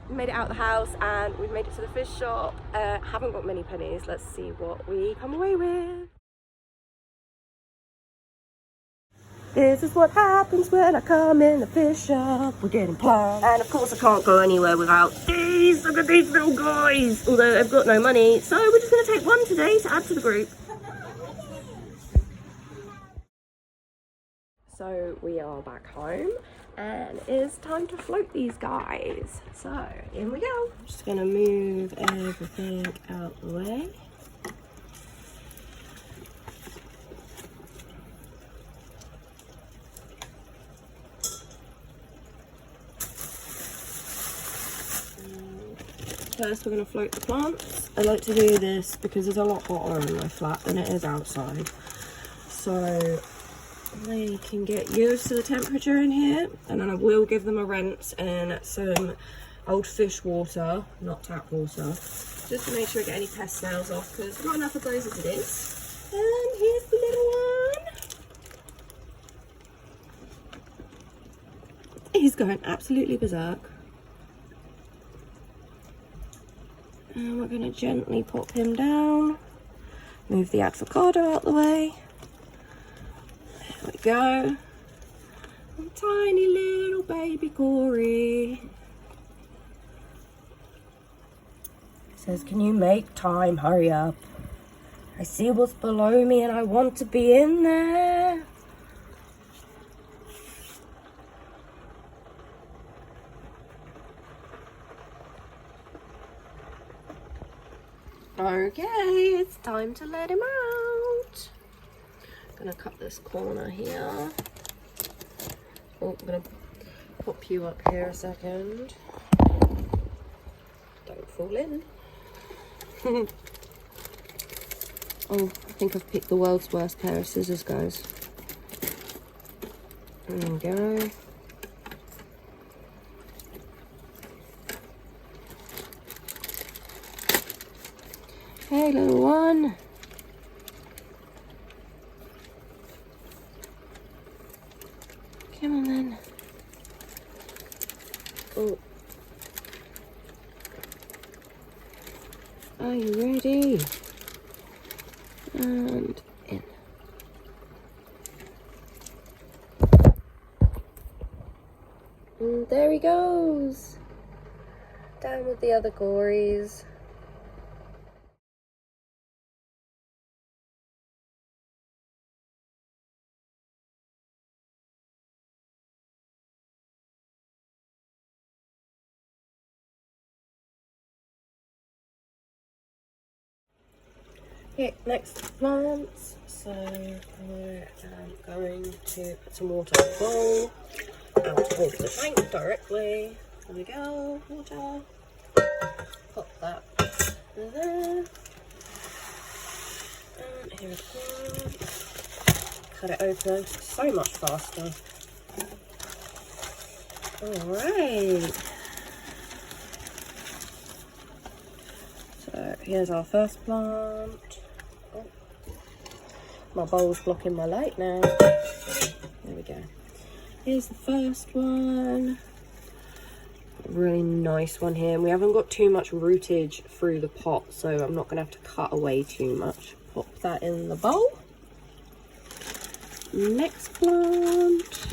We made it out of the house and we've made it to the fish shop. Haven't got many pennies. Let's see what we come away with. This is what happens when I come in the fish shop. We're getting plump. And of course I can't go anywhere without these. Look at these little guys. Although they've got no money. So we're just going to take one today to add to the group. So we are back home and it's time to float these guys. So in we go. Just going to move everything out the way. First we're going to float the plants. I like to do this because it's a lot hotter in my flat than it is outside. So they can get used to the temperature in here, and then I will give them a rinse in some old fish water, not tap water, just to make sure I get any pest snails off, because I've got enough of those as it is. And here's the little one. He's going absolutely berserk. And we're going to gently pop him down, move the avocado out the way. There we go. And tiny little baby Corey. It says, can you make time? Hurry up. I see what's below me and I want to be in there. Okay, it's time to let him out. I'm gonna cut this corner here. Oh, I'm gonna pop you up here a second. Don't fall in. Oh, I think I've picked the world's worst pair of scissors, guys. There we go. Hey, little one. Come on then. Oh. Are you ready? And in. And there he goes. Down with the other gories. Okay, next plants. So I am going to put some water in the bowl out of the tank directly. There we go, water. Pop that there. And here it goes. Cut it open so much faster. Alright. So here's our first plant. Oh, my bowl's blocking my light now. There we go. Here's the first one. Really nice one here. We haven't got too much rootage through the pot, so I'm not going to have to cut away too much. Pop that in the bowl. Next plant.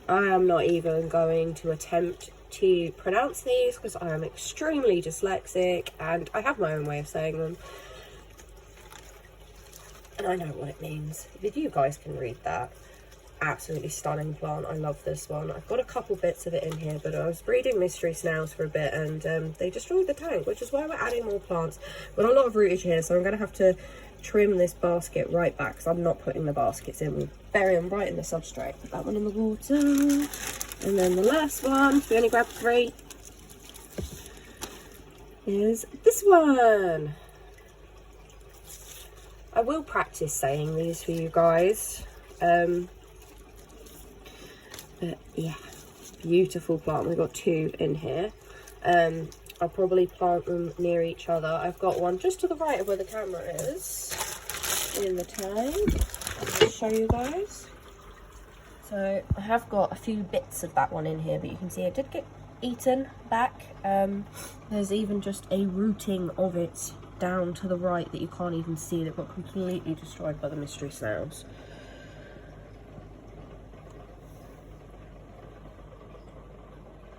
I am not even going to attempt to pronounce these because I am extremely dyslexic and I have my own way of saying them. And I know what it means. If you guys can read that. Absolutely stunning plant. I love this one. I've got a couple bits of it in here, but I was breeding mystery snails for a bit and they destroyed the tank, which is why we're adding more plants. We've got a lot of rootage here, so I'm going to have to trim this basket right back because I'm not putting the baskets in. We'll bury them right in the substrate. Put that one in the water. And then the last one, we only grabbed 3, is this one. I will practice saying these for you guys. But yeah, beautiful plant. We've got 2 in here. I'll probably plant them near each other. I've got one just to the right of where the camera is in the tank. I'll show you guys. So I have got a few bits of that one in here, but you can see it did get eaten back. There's even just a rooting of it down to the right that you can't even see, that got completely destroyed by the mystery snails.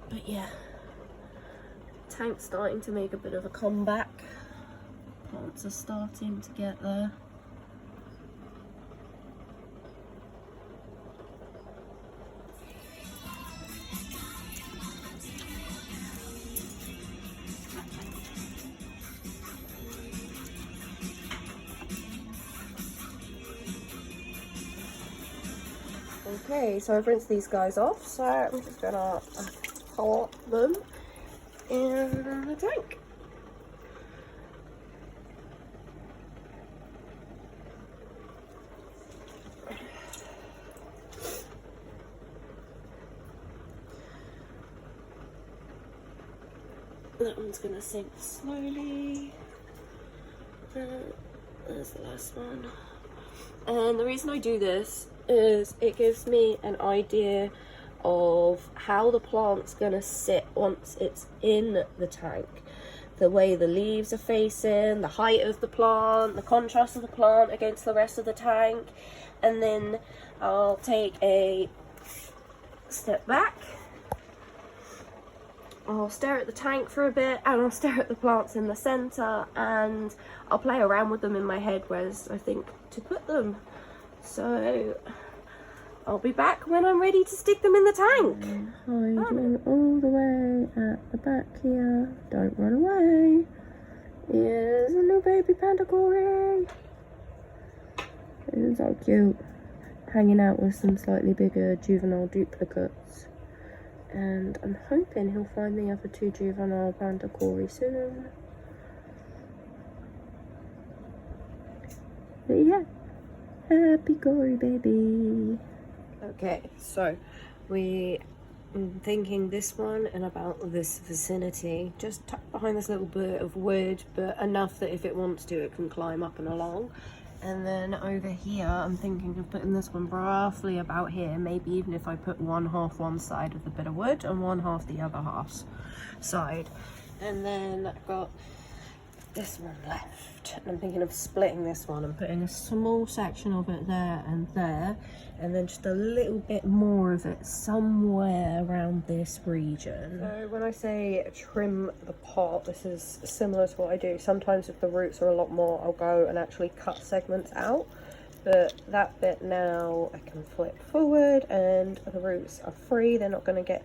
But yeah, tank's starting to make a bit of a comeback. Plants are starting to get there. Okay, so I've rinsed these guys off, so I'm just gonna pot them in the tank. That one's gonna sink slowly. There's the last one. And the reason I do this is it gives me an idea of how the plant's gonna sit once it's in the tank. The way the leaves are facing, the height of the plant, the contrast of the plant against the rest of the tank. And then I'll take a step back. I'll stare at the tank for a bit, and I'll stare at the plants in the centre, and I'll play around with them in my head where's I think to put them. So I'll be back when I'm ready to stick them in the tank. Hiding all the way at the back here. Don't run away. Here's a little baby panda Corey. He's so cute. Hanging out with some slightly bigger juvenile duplicates. And I'm hoping he'll find the other two juvenile panda Corey soon. But yeah, happy Corey baby. Okay, so I'm thinking this one and about this vicinity, just tucked behind this little bit of wood, but enough that if it wants to, it can climb up and along. And then over here, I'm thinking of putting this one roughly about here. Maybe even if I put one half one side of the bit of wood and one half the other half side. And then I've got this one left. And I'm thinking of splitting this one and putting a small section of it there, and then just a little bit more of it somewhere around this region. So when I say trim the pot, this is similar to what I do. Sometimes if the roots are a lot more, I'll go and actually cut segments out. But that bit now I can flip forward and the roots are free. They're not going to get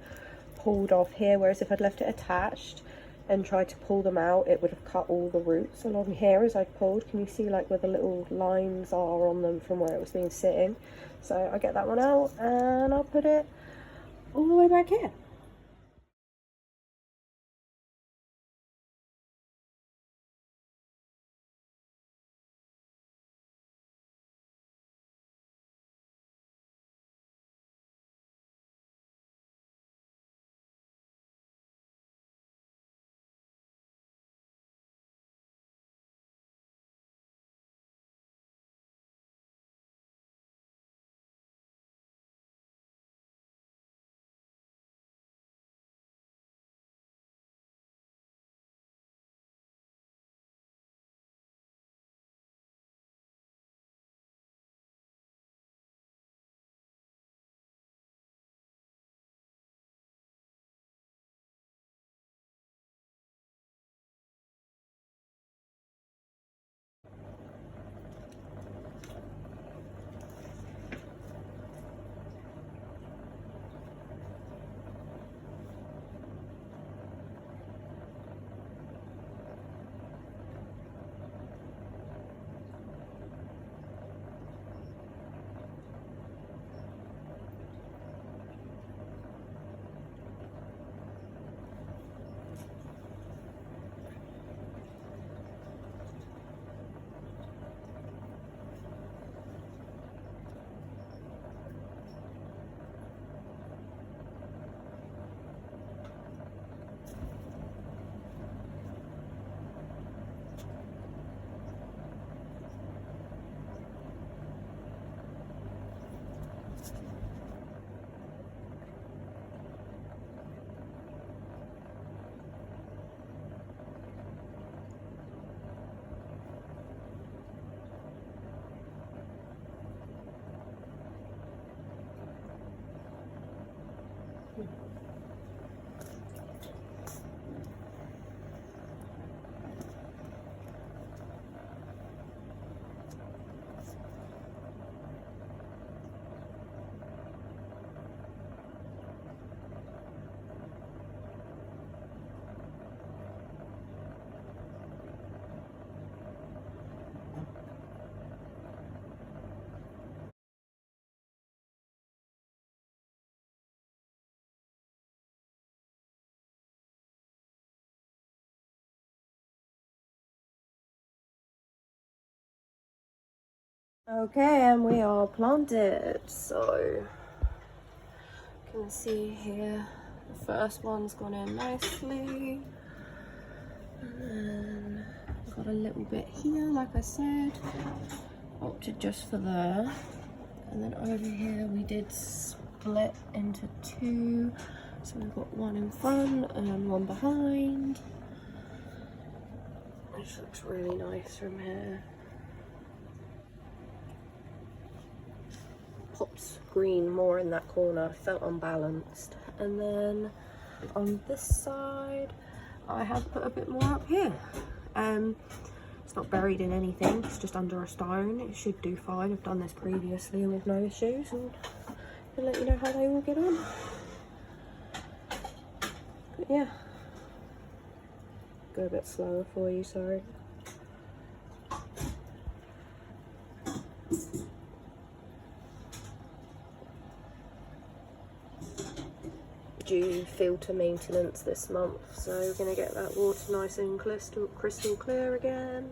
pulled off here. Whereas if I'd left it attached and tried to pull them out, it would have cut all the roots along here as I pulled. Can you see like where the little lines are on them from where it was being sitting? So I get that one out and I'll put it all the way back here. Okay, and we are planted. So you can see here the first one's gone in nicely, and then got a little bit here, like I said, opted just for there, and then over here we did split into two, so we've got one in front and one behind, which looks really nice from here. Pops green more in that corner, felt unbalanced. And then on this side I have put a bit more up here. It's not buried in anything, it's just under a stone. It should do fine. I've done this previously with no issues, and I'll let you know how they all get on. But yeah, go a bit slower for you, sorry. Due filter maintenance this month, so we're going to get that water nice and crystal clear again.